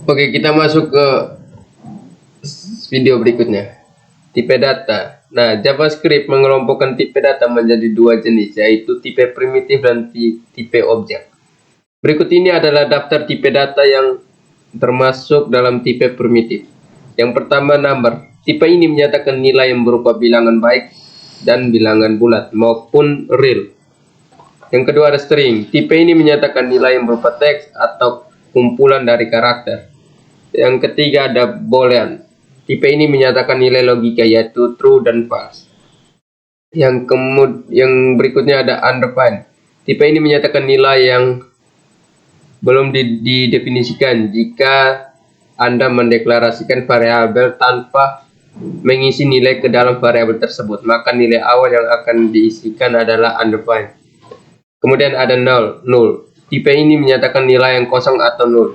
Oke, kita masuk ke video berikutnya. Tipe data. Nah, JavaScript mengelompokkan tipe data menjadi dua jenis, yaitu tipe primitif dan tipe objek. Berikut ini adalah daftar tipe data yang termasuk dalam tipe primitif. Yang pertama, number. Tipe ini menyatakan nilai yang berupa bilangan baik dan bilangan bulat maupun real. Yang kedua ada string. Tipe ini menyatakan nilai yang berupa teks atau kumpulan dari karakter. Yang ketiga ada boolean. Tipe ini menyatakan nilai logika yaitu true dan false. Yang berikutnya ada undefined. Tipe ini menyatakan nilai yang belum didefinisikan. Jika Anda mendeklarasikan variabel tanpa mengisi nilai ke dalam variabel tersebut, maka nilai awal yang akan diisikan adalah undefined. Kemudian ada null. Tipe ini menyatakan nilai yang kosong atau null.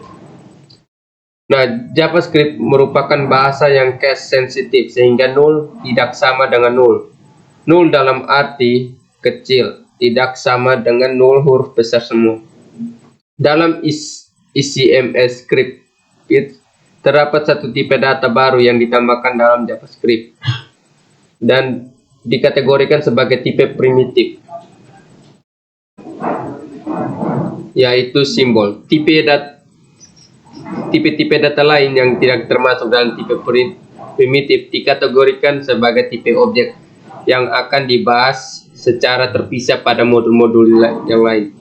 Nah, JavaScript merupakan bahasa yang case sensitif sehingga null tidak sama dengan null. Null dalam arti kecil tidak sama dengan null huruf besar semua. Dalam ICMS script terdapat satu tipe data baru yang ditambahkan dalam JavaScript dan dikategorikan sebagai tipe primitif, yaitu simbol. Tipe-tipe data lain yang tidak termasuk dalam tipe primitif dikategorikan sebagai tipe objek yang akan dibahas secara terpisah pada modul-modul yang lain.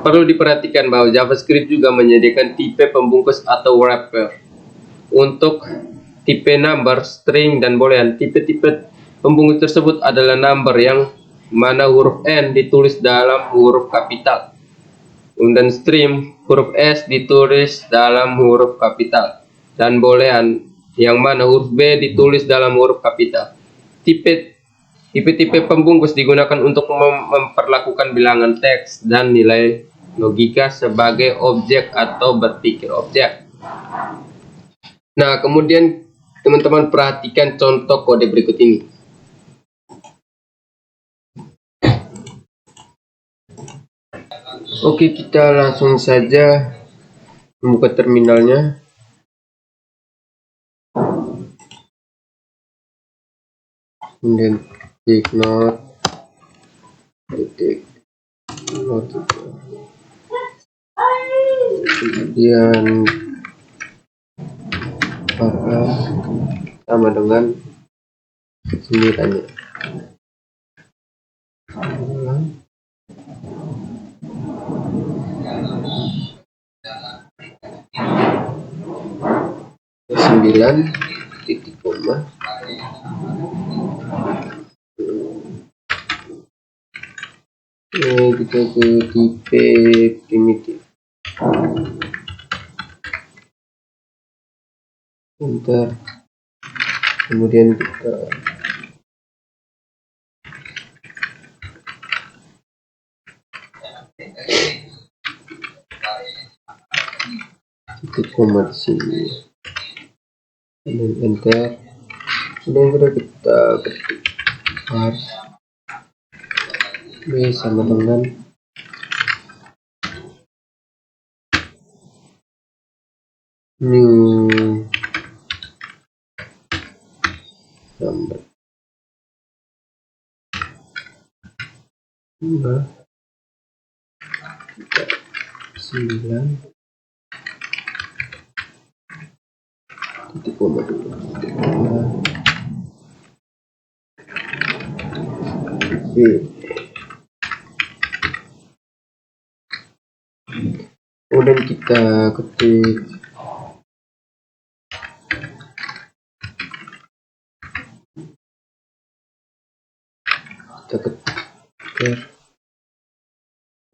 Perlu diperhatikan bahwa JavaScript juga menyediakan tipe pembungkus atau wrapper. Untuk tipe number, string, dan boolean, tipe-tipe pembungkus tersebut adalah number yang mana huruf N ditulis dalam huruf kapital. Dan string, huruf S ditulis dalam huruf kapital, dan boolean yang mana huruf B ditulis dalam huruf kapital. Tipe-tipe pembungkus digunakan untuk memperlakukan bilangan teks dan nilai logika sebagai objek atau berpikir objek. Nah, kemudian teman-teman perhatikan contoh kode berikut ini. Oke, kita langsung saja membuka terminalnya. Kemudian ketik note. Kemudian apakah sama dengan 9-nya. Sembilan titik koma. Kita ke tipe primitif. Enter. Kemudian kita titik koma di sini. Dan enter. Kemudian kita ketik var B sama dengan new number. Nah, 9 titik koma dulu. Kemudian kita ketik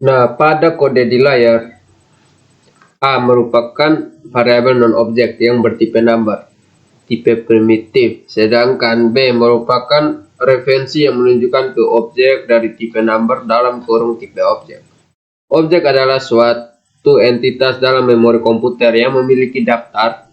Nah, pada kode di layar, A merupakan variabel non-objek yang bertipe number, tipe primitif, sedangkan B merupakan referensi yang menunjukkan ke objek dari tipe number dalam kurung tipe objek. Objek adalah suatu entitas dalam memori komputer yang memiliki daftar,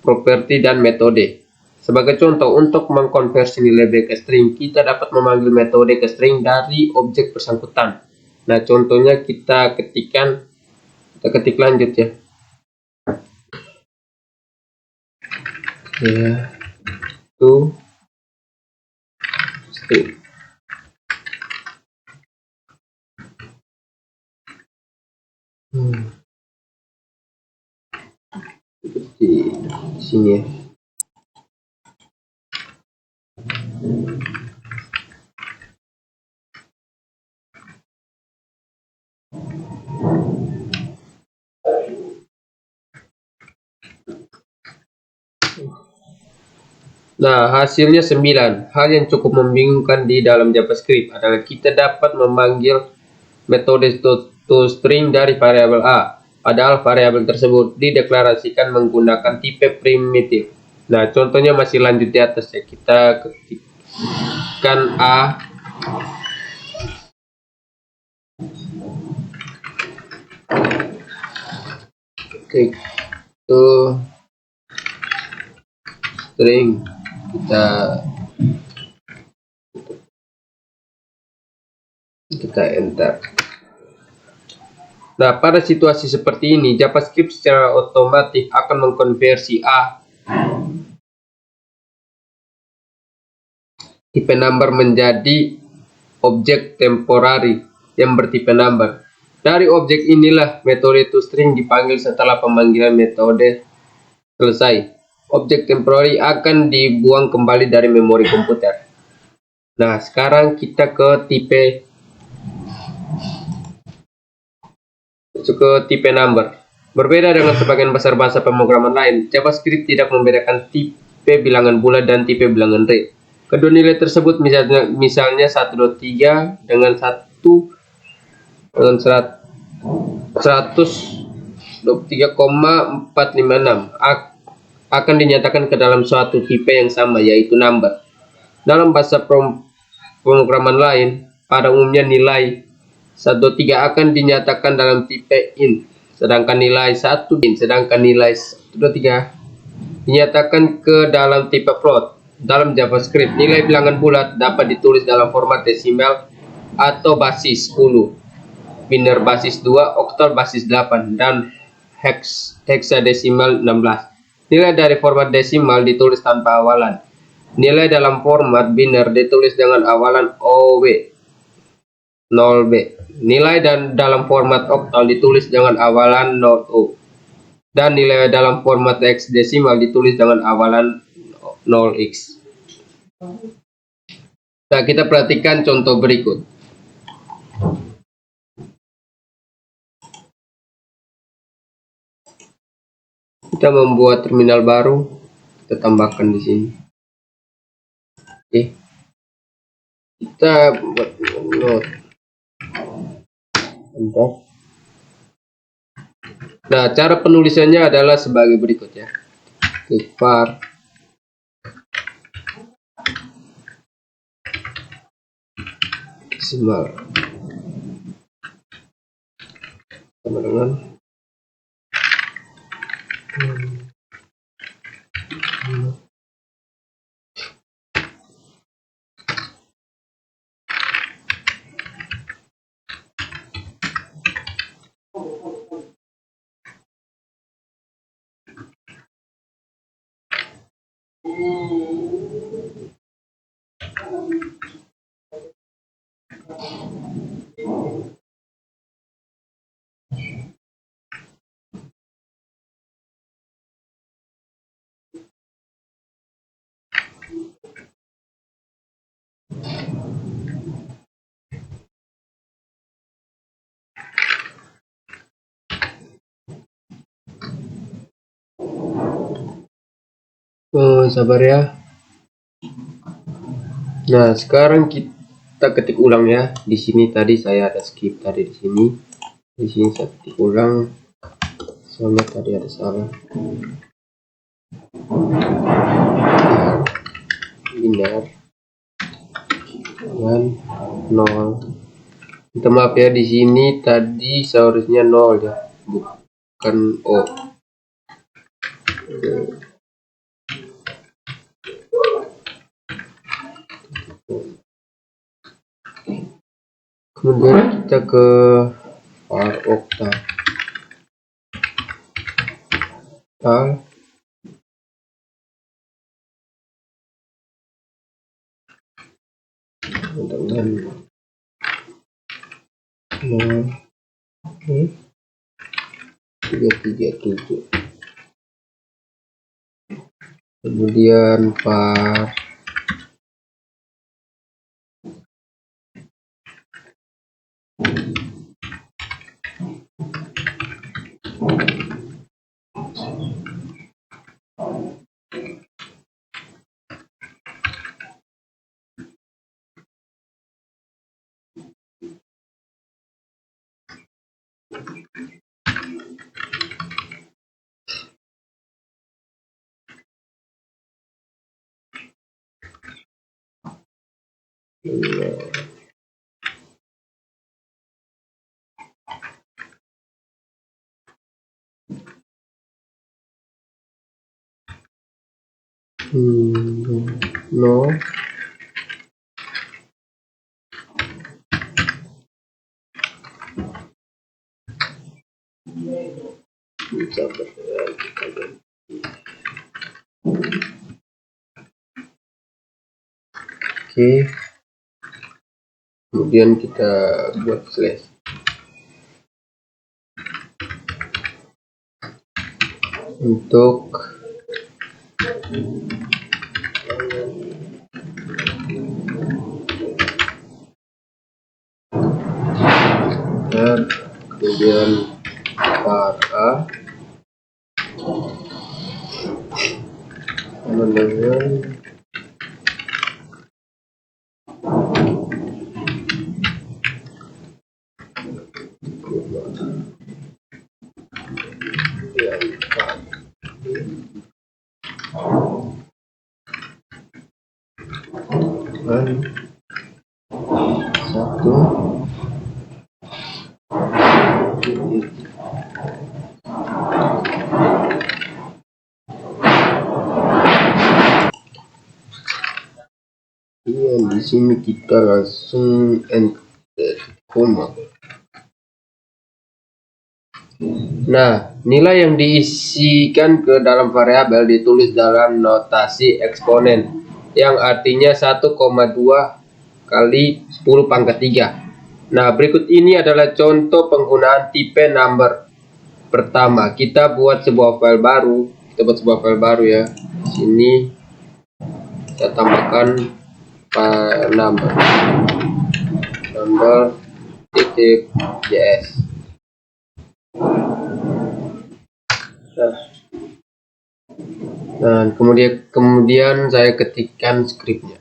properti, dan metode. Sebagai contoh, untuk mengkonversi nilai B ke string, kita dapat memanggil metode ke string dari objek bersangkutan. Nah, contohnya kita ketik lanjut ya. ya to string. Di sini ya. Nah, hasilnya 9. Hal yang cukup membingungkan di dalam JavaScript adalah kita dapat memanggil metode toString dari variabel A, padahal variabel tersebut dideklarasikan menggunakan tipe primitif. Nah, contohnya masih lanjut di atas ya. Kita ketikkan A, klik to string, kita enter. Nah, pada situasi seperti ini, JavaScript secara otomatis akan mengkonversi A tipe number menjadi objek temporary yang bertipe number. Dari objek inilah metode toString dipanggil setelah pemanggilan metode selesai. Objek temporary akan dibuang kembali dari memori komputer. Nah, sekarang kita ke tipe number. Berbeda dengan sebagian besar bahasa pemrograman lain, JavaScript tidak membedakan tipe bilangan bulat dan tipe bilangan real. Kedua nilai tersebut misalnya 123 dengan 123,456 akan dinyatakan ke dalam suatu tipe yang sama, yaitu number. Dalam bahasa pemrograman lain, pada umumnya nilai 123 akan dinyatakan dalam tipe int, sedangkan nilai 123 dinyatakan ke dalam tipe float. Dalam JavaScript, nilai bilangan bulat dapat ditulis dalam format desimal atau basis 10, biner basis 2, oktal basis 8, dan hexadesimal 16. Nilai dari format desimal ditulis tanpa awalan. Nilai dalam format biner ditulis dengan awalan OW 0B. Nilai dalam format oktal ditulis dengan awalan 0O. Dan nilai dalam format hexadesimal ditulis dengan awalan 0x. Nah, kita perhatikan contoh berikut. Kita membuat terminal baru, kita tambahkan di sini. Oke. Kita buat node. Nah, cara penulisannya adalah sebagai berikut ya. Klik var desimal sama dengan sabar ya. Nah, sekarang kita ketik ulang ya. Di sini tadi saya ada skip tadi di sini. Di sini saya ketik ulang. Soalnya tadi ada salah. Binar dengan 0. Minta maaf ya, di sini tadi seharusnya 0 ya, bukan O. Kemudian kita ke var oktal. 337. Kemudian var no oke, kemudian kita buat slash untuk dan kemudian var a sama dengan satu. Di sini kita langsung enter koma. Nah, nilai yang diisikan ke dalam variabel ditulis dalam notasi eksponen, yang artinya 1,2 kali 10 pangkat 3. Nah, berikut ini adalah contoh penggunaan tipe number. Pertama, kita buat sebuah file baru. Kita buat sebuah file baru ya. Di sini kita tambahkan file number.js. Dan kemudian saya ketikkan skripnya.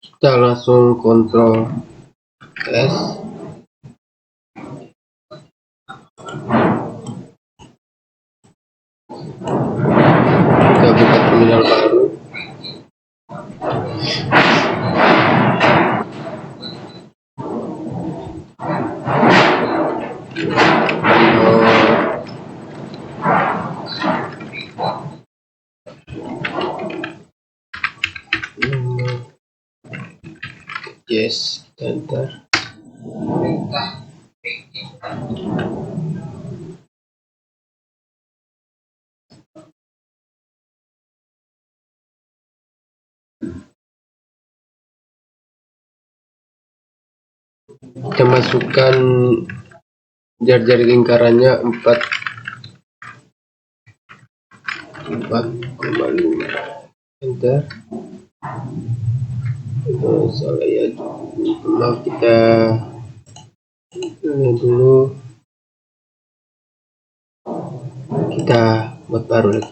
Kita langsung Ctrl S. Kita buka terminal baru. yes, kita enter. Kita masukkan jar-jar lingkarannya 4,5. Enter. Salah ya, maaf, kita ini dulu, kita buat baru lagi.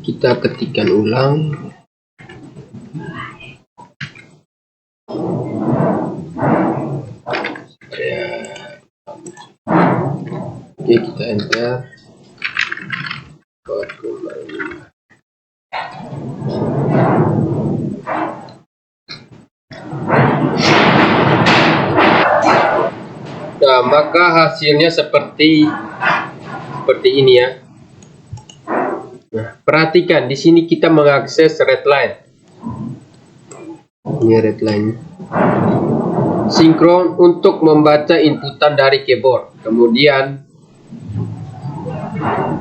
Kita ketikkan ulang. Oke, kita enter. 4,5. Nah, maka hasilnya seperti ini ya. Nah, perhatikan di sini kita mengakses red line. Ini red line. Sinkron untuk membaca inputan dari keyboard. Kemudian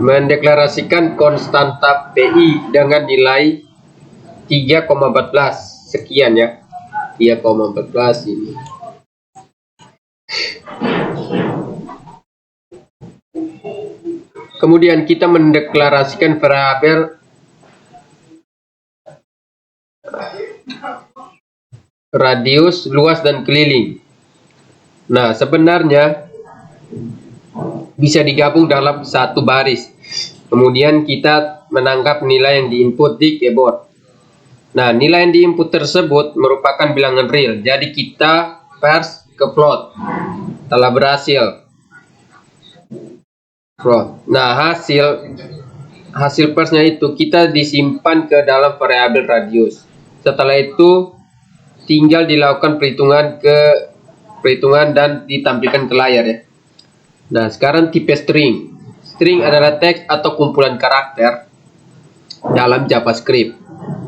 mendeklarasikan konstanta PI dengan nilai 3,14 sekian ya. 3,14 ini. Kemudian kita mendeklarasikan variabel radius, luas, dan keliling. Nah, sebenarnya bisa digabung dalam satu baris. Kemudian kita menangkap nilai yang diinput di keyboard. Nah, nilai yang diinput tersebut merupakan bilangan real. Jadi kita parse ke float. Telah berhasil. Float. Nah, hasil parse-nya itu kita disimpan ke dalam variabel radius. Setelah itu tinggal dilakukan perhitungan dan ditampilkan ke layar ya. Nah, sekarang tipe string. String adalah teks atau kumpulan karakter dalam JavaScript.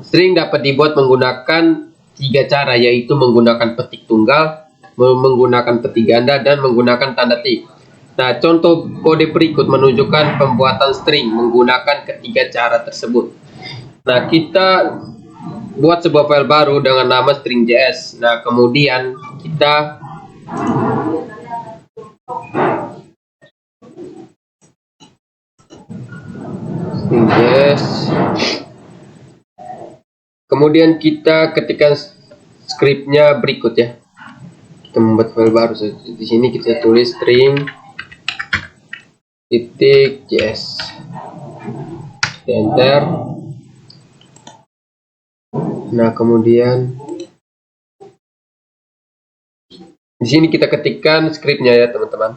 String dapat dibuat menggunakan 3 cara, yaitu menggunakan petik tunggal, menggunakan petik ganda, dan menggunakan tanda tik. Nah, contoh kode berikut menunjukkan pembuatan string menggunakan ketiga cara tersebut. Nah, kita buat sebuah file baru dengan nama string.js. Nah, kemudian kita string.js. Kemudian kita ketikkan scriptnya berikut ya. Kita membuat file baru. Di sini kita tulis string.js. Enter. Nah, kemudian di sini kita ketikkan scriptnya ya, teman-teman.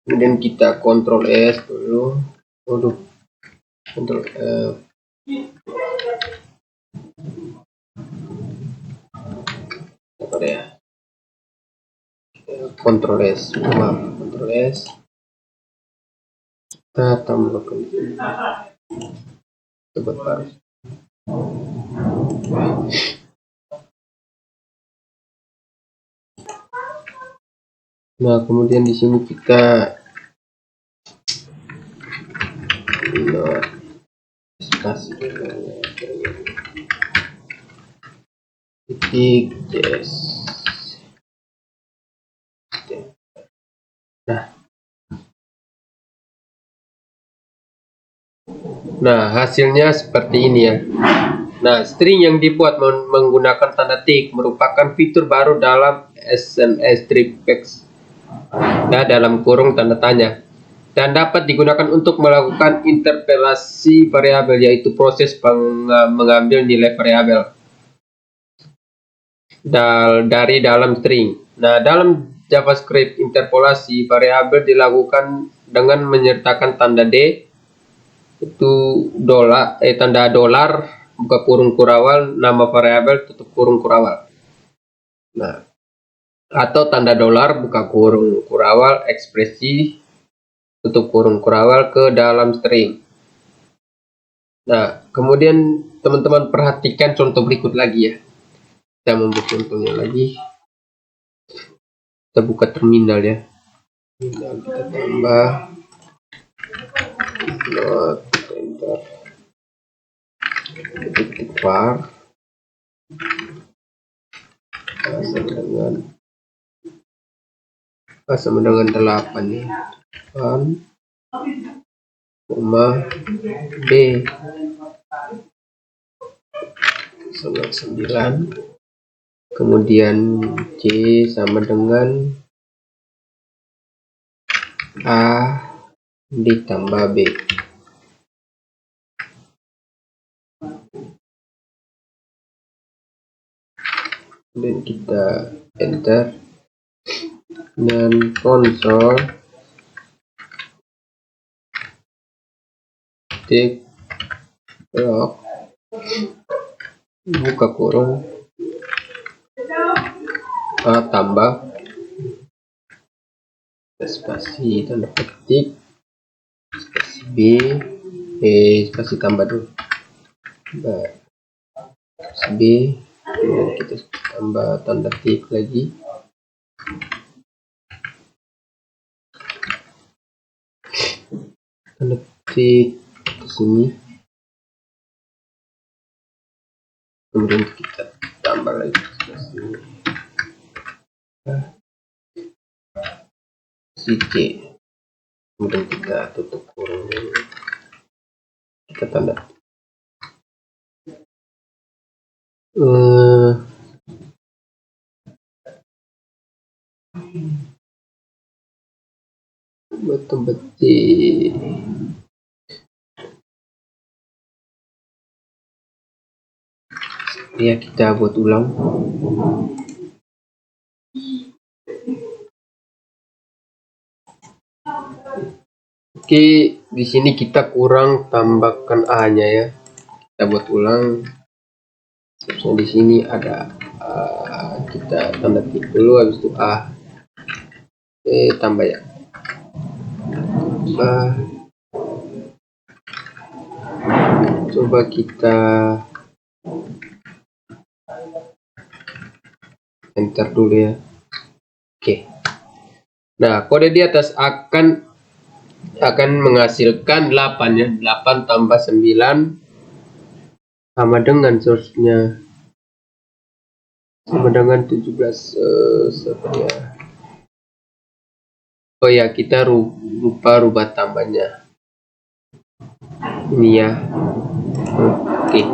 Kemudian kita Ctrl S dulu. Waduh. Ctrl F. Apa ya? Ctrl S. Maaf, Ctrl S. Kita tambahkan ini. Coba baru. Nah, kemudian di sini kita kasih titik yes. Nah, hasilnya seperti ini ya. Nah, string yang dibuat menggunakan tanda tik merupakan fitur baru dalam SMS strip text. Nah, dalam kurung tanda tanya. Dan dapat digunakan untuk melakukan interpolasi variabel, yaitu proses mengambil nilai variabel dari dalam string. Nah, dalam JavaScript, interpolasi variabel dilakukan dengan menyertakan tanda D, itu tanda dolar, buka kurung kurawal, nama variabel, tutup kurung kurawal. Nah, atau tanda dolar, buka kurung kurawal, ekspresi, tutup kurung kurawal ke dalam string. Nah, kemudian teman-teman perhatikan contoh berikut lagi ya. Kita membuat contohnya lagi. Kita buka terminal ya. Terminal kita tambah not enter titik var sama dengan 8 ya. 8 B sama 9, kemudian C sama dengan A ditambah B. Dan kita enter dan konsol titik log buka kurung A tambah spasi tanda petik spasi B spasi tambah dulu spasi B, kemudian kita tambah tanda tik lagi tanda tik ke sini, kemudian kita tambah lagi ke sini si C, kemudian kita tutup kurung dulu, kita tanda betul-betul ya, kita buat ulang. Oke, di sini kita kurang tambahkan A-nya ya. Kita buat ulang. Terusnya di sini ada kita tanda tik dulu, habis itu A. Tambah ya. Coba kita enter dulu ya. Oke. Nah, kode di atas akan menghasilkan 8 ya. 8 tambah 9 sama dengan source-nya sama dengan 17 ya. Oh ya, kita lupa rubah tambahnya ini ya. Oke.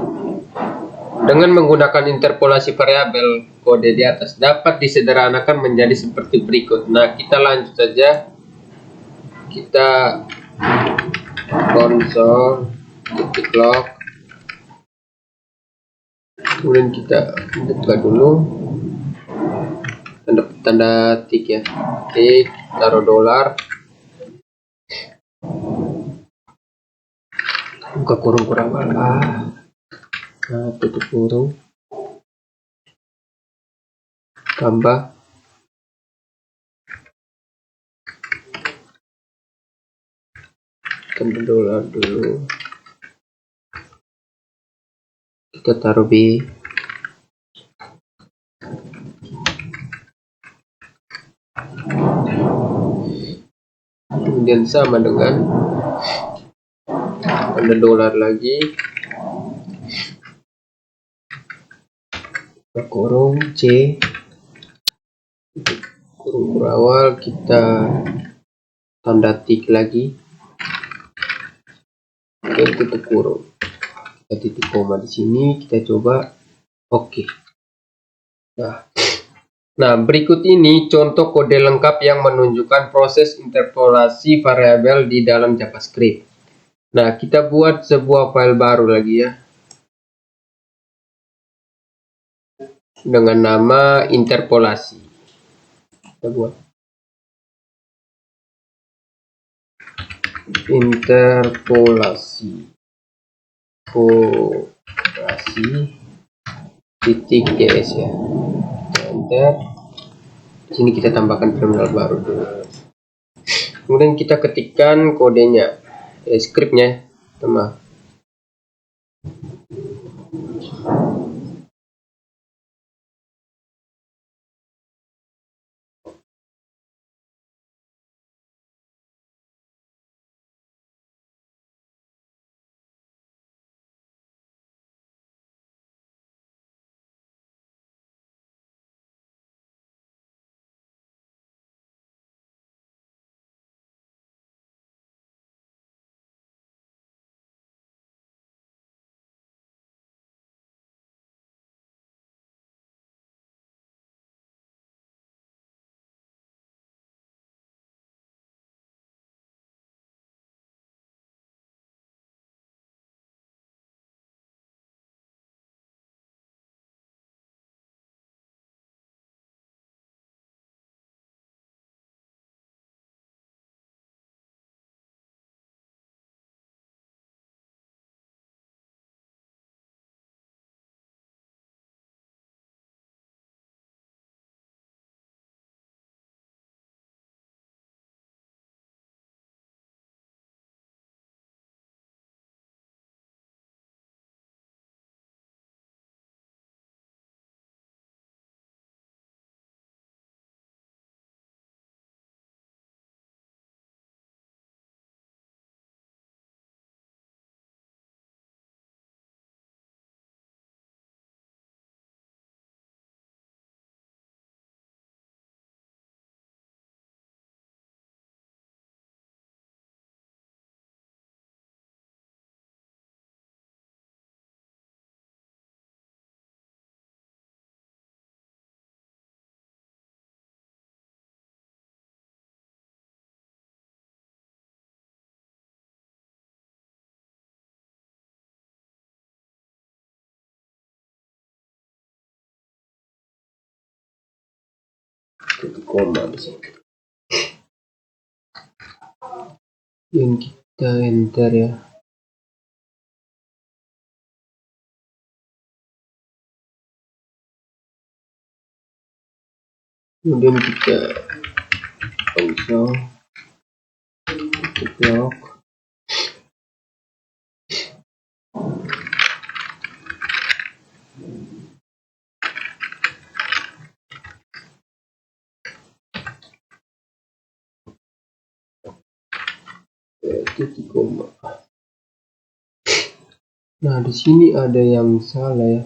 Dengan menggunakan interpolasi variabel, kode di atas dapat disederhanakan menjadi seperti berikut. Nah, kita lanjut saja. Kita konsol titik log, kemudian kita buka dulu tanda tik ya, tik, taruh dolar, buka kurung kurawal A, nah, tutup kurung, tambah tanda dolar dulu, kita taruh B, kemudian sama dengan tanda dolar lagi, kurung C, kurung berawal, kita tanda tik lagi, dan tutup kurung, kita titik koma di sini, kita coba oke. Nah, berikut ini contoh kode lengkap yang menunjukkan proses interpolasi variabel di dalam JavaScript. Nah, kita buat sebuah file baru lagi ya, dengan nama interpolasi. Kita buat interpolasi titik JS ya. Enter. Di sini kita tambahkan terminal baru dulu. Kemudian kita ketikkan kodenya, scriptnya, teman. Titik koma di sini. Dan kita enter ya. Kemudian kita console log. Titik koma. Nah, di sini ada yang salah ya.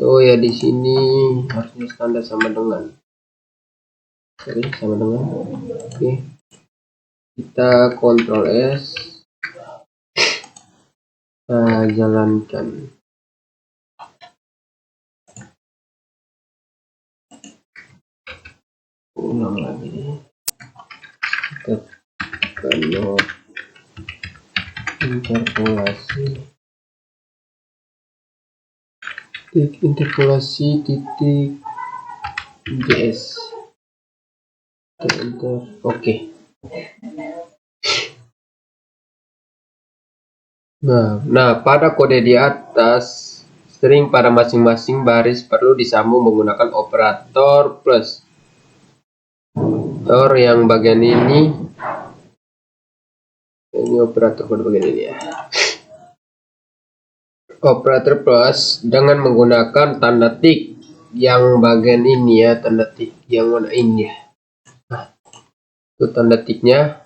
Oh ya, di sini harusnya standar sama dengan. Sama dengan. Oke. Kita Ctrl S. Nah, jalankan. Ulang lagi. Kita download interpolasi titik JS. Enter. Oke. Nah, pada kode di atas, string pada masing-masing baris perlu disambung menggunakan operator plus. Operator yang bagian ini operator pada bagian ini ya. Operator plus dengan menggunakan tanda tik yang bagian ini ya, tanda tik yang mana ini ya. Nah, itu tanda tiknya.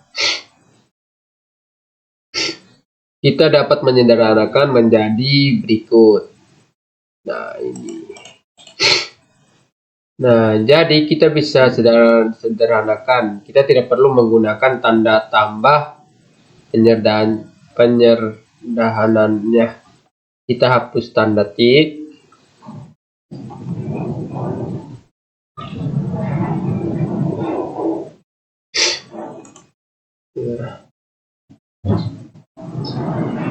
Kita dapat menyederhanakan menjadi berikut. Nah ini. Nah, jadi kita bisa sederhanakan. Kita tidak perlu menggunakan tanda tambah penyederhanannya. Kita hapus tanda tik.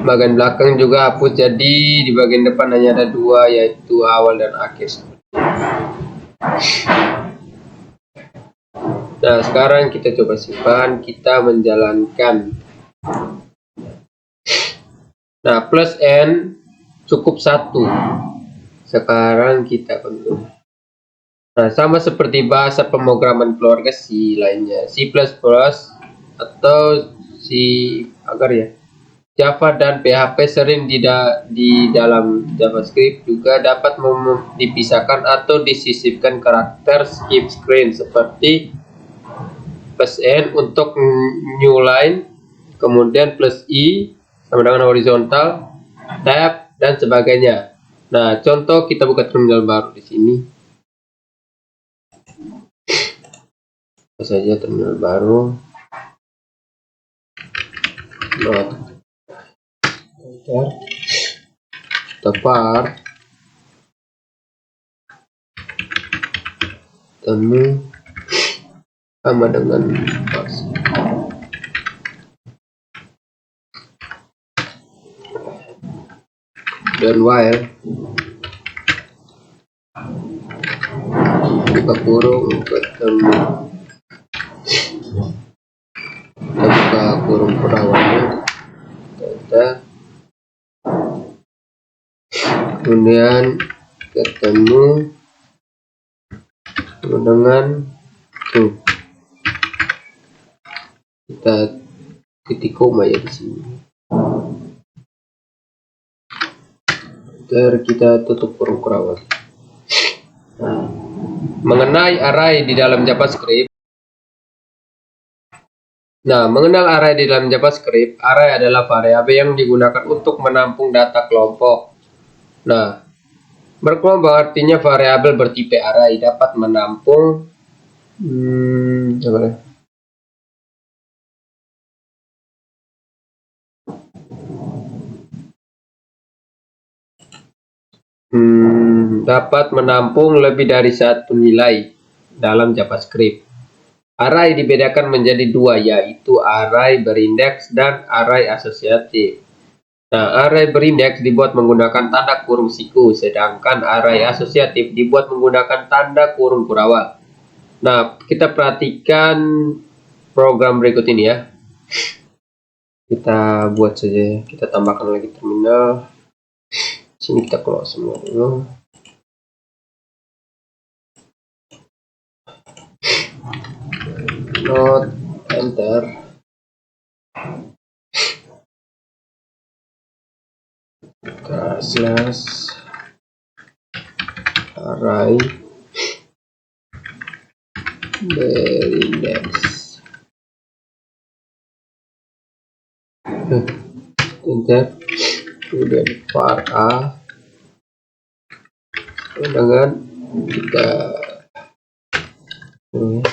Bagian belakang juga hapus, jadi di bagian depan hanya ada dua, yaitu awal dan akhir. Nah, sekarang kita coba simpan, kita menjalankan. Nah, plus n cukup 1. Sekarang kita kontrol. Nah, sama seperti bahasa pemrograman keluarga C lainnya, C++ atau C agar ya. Java dan PHP sering di dalam JavaScript juga dapat dipisahkan atau disisipkan karakter skip screen seperti plus n untuk new line, kemudian plus i sama dengan horizontal, tab dan sebagainya. Nah, contoh kita buka terminal baru di sini. Apa saja terminal baru. Tepat temu sama dengan pas. Dan while buka kurung ketemu, kita buka kurung perawannya, kita kemudian ketemu dengan tuh, kita titik koma ya di sini. Kita tutup kurung perawan. Mengenai array di dalam JavaScript. Nah, mengenal array di dalam JavaScript, array adalah variabel yang digunakan untuk menampung data kelompok. Nah, berkelompok artinya variabel bertipe array dapat menampung dapat menampung lebih dari satu nilai dalam JavaScript. Array dibedakan menjadi dua, yaitu array berindeks dan array asosiatif. Nah, array berindeks dibuat menggunakan tanda kurung siku, sedangkan array asosiatif dibuat menggunakan tanda kurung kurawal. Nah, kita perhatikan program berikut ini ya. Kita buat saja, kita tambahkan lagi terminal. Sini kita close semua dulu. Not enter. Slash array berindex. Enter. Kemudian var a dengan kita 10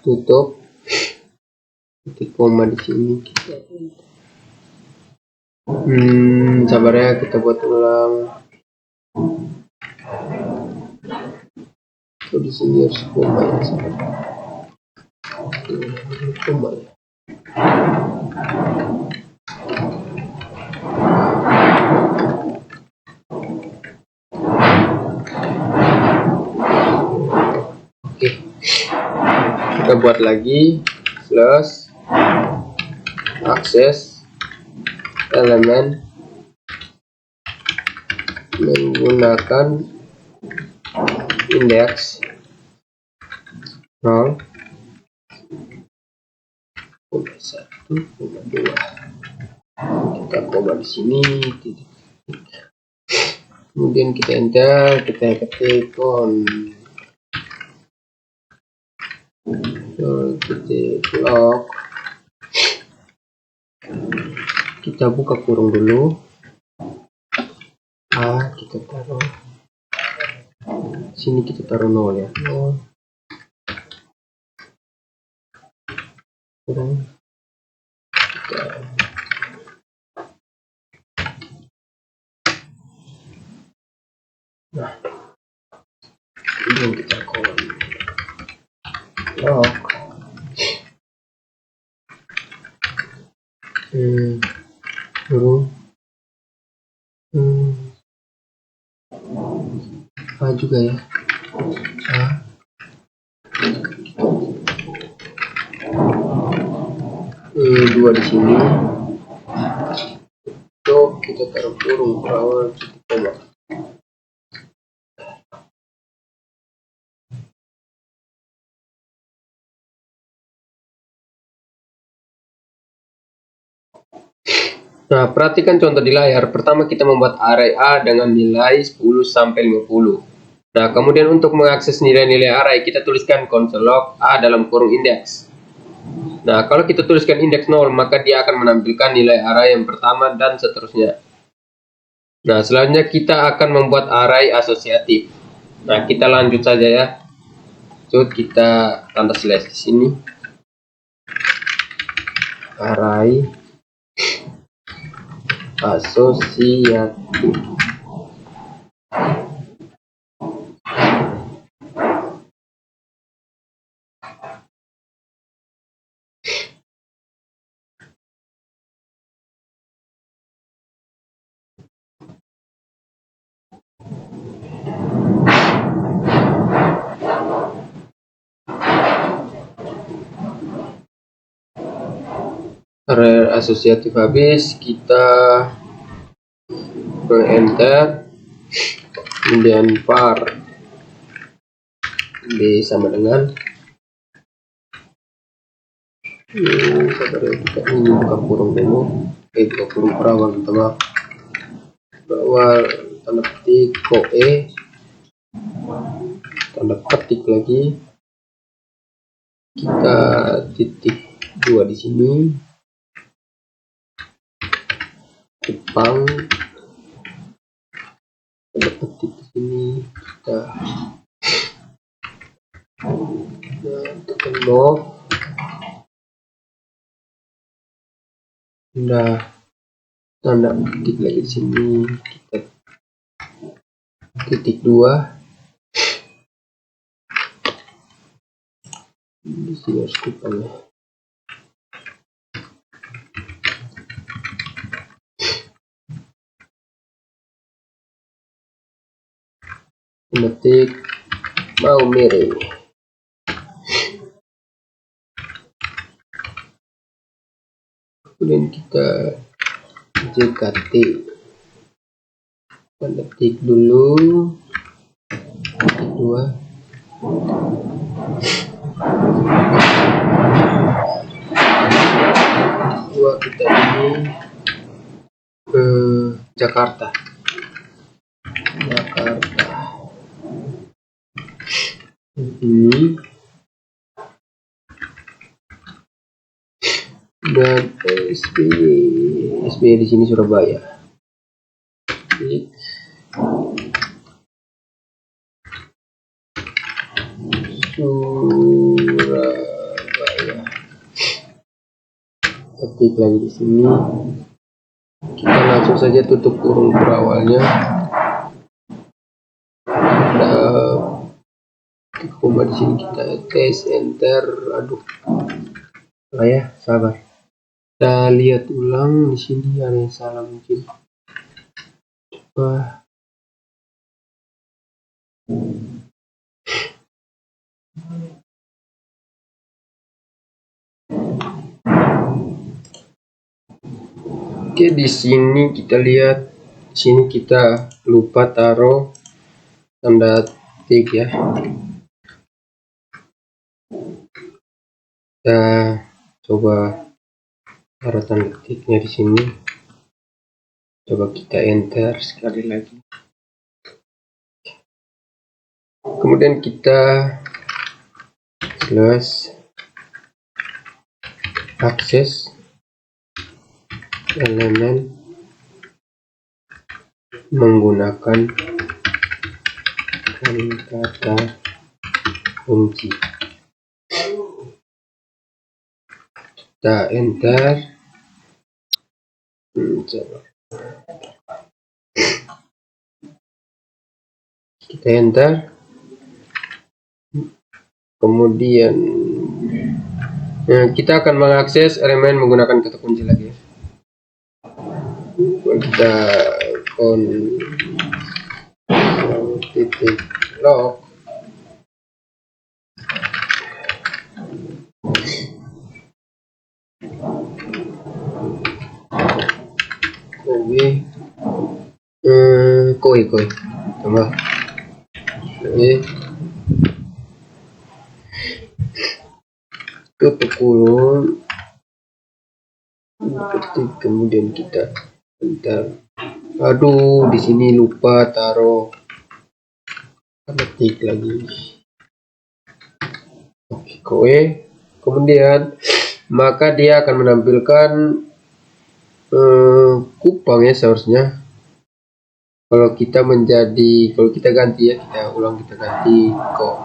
tutup titik koma di sini kita sabar ya, kita buat ulang. Di sini harus koma ya, sabar. Koma ya. Oke, kita buat lagi slash akses elemen menggunakan indeks 0, 1, 2. Kita koma di sini, titik. Kemudian kita enter, kita ketik titik log. Kita buka kurung dulu. Kita taruh sini, kita taruh 0 ya. 0 kurung kita. Nah, ini kita kolom log kurung juga ya. Dua di sini. Kita taruh kurung awal titik koma. Nah, perhatikan contoh di layar. Pertama kita membuat array A dengan nilai 10 sampai 50. Nah, kemudian untuk mengakses nilai-nilai array, kita tuliskan console log A dalam kurung indeks. Nah, kalau kita tuliskan indeks 0, maka dia akan menampilkan nilai array yang pertama dan seterusnya. Nah, selanjutnya kita akan membuat array asosiatif. Nah, kita lanjut saja ya. So, kita tanda slash di sini. Array asosiatif. Array asosiatif habis, kita enter, kemudian var b sama dengan kita ini buka kurung dulu, buka kurung perawan teman, bawah tanda petik koe, tanda petik lagi, kita titik 2 di sini, Jepang, tanda petik di sini, kita tekan log. Nah, tanda petik lagi di sini, kita titik 2 di sini, harus kupang ya. Ketik mau miring. Kemudian kita JKT, tanda petik dulu, titik 2, kita ini ke Jakarta. Ini dan SBY di sini Surabaya. Surabaya. Ketik lagi di sini. Kita langsung saja tutup kurung berawalnya. Koma di sini, kita tes enter. Aduh, ya, sabar. Kita lihat ulang di sini, ada yang salah mungkin. Coba. Oke, di sini kita lihat, di sini kita lupa taruh tanda titik ya. Kita coba taruh tanda titiknya di sini. Coba kita enter sekali lagi. Kemudian kita slash akses elemen menggunakan kata kunci. Kita enter. Coba kita enter, kemudian kita akan mengakses elemen menggunakan kata kunci lagi. Kita titik log koi coba ketekulun ketik, kemudian kita bentar, aduh di sini lupa taruh ketik lagi. Oke, koe, kemudian maka dia akan menampilkan kupang ya seharusnya. Kalau kita ganti ya, kita ulang, kita ganti kok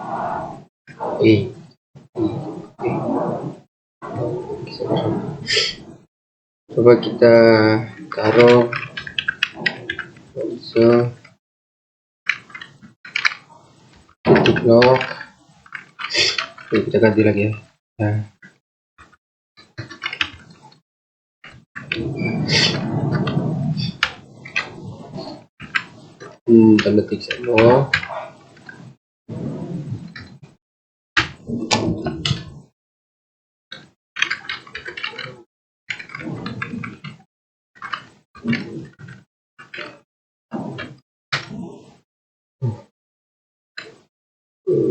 coba kita taruh titik log. Oke, kita ganti lagi ya. Nah, tanda titik sama.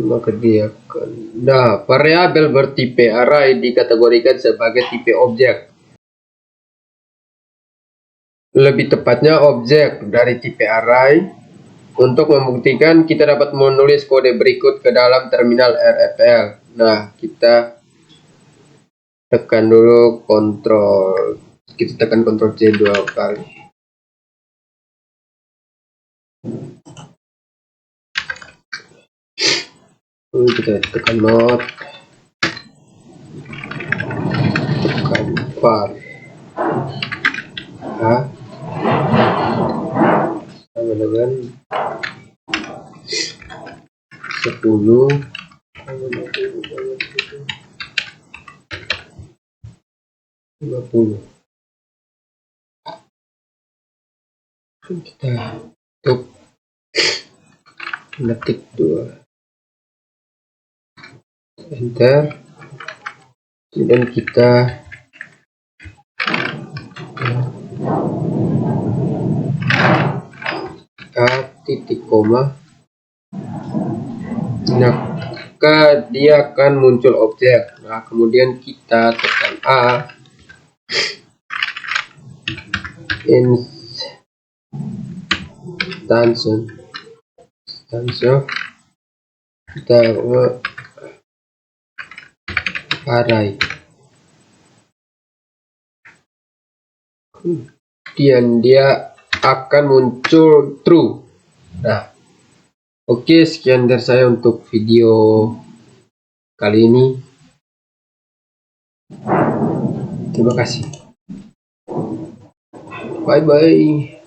Maka dia akan, variabel bertipe array dikategorikan sebagai tipe objek. Lebih tepatnya objek dari tipe array. Untuk membuktikan, kita dapat menulis kode berikut ke dalam terminal RFL. Nah, kita tekan dulu kita tekan Ctrl C 2 kali. Kita tekan not, tekan var sama dengan 10 50. Kita tutup, ketik 2, enter, dan kita titik koma, maka dia akan muncul objek. Nah, kemudian kita tekan A, instance, kita array, kemudian dia akan muncul true. Nah, oke, sekian dari saya untuk video kali ini. Terima kasih. Bye bye.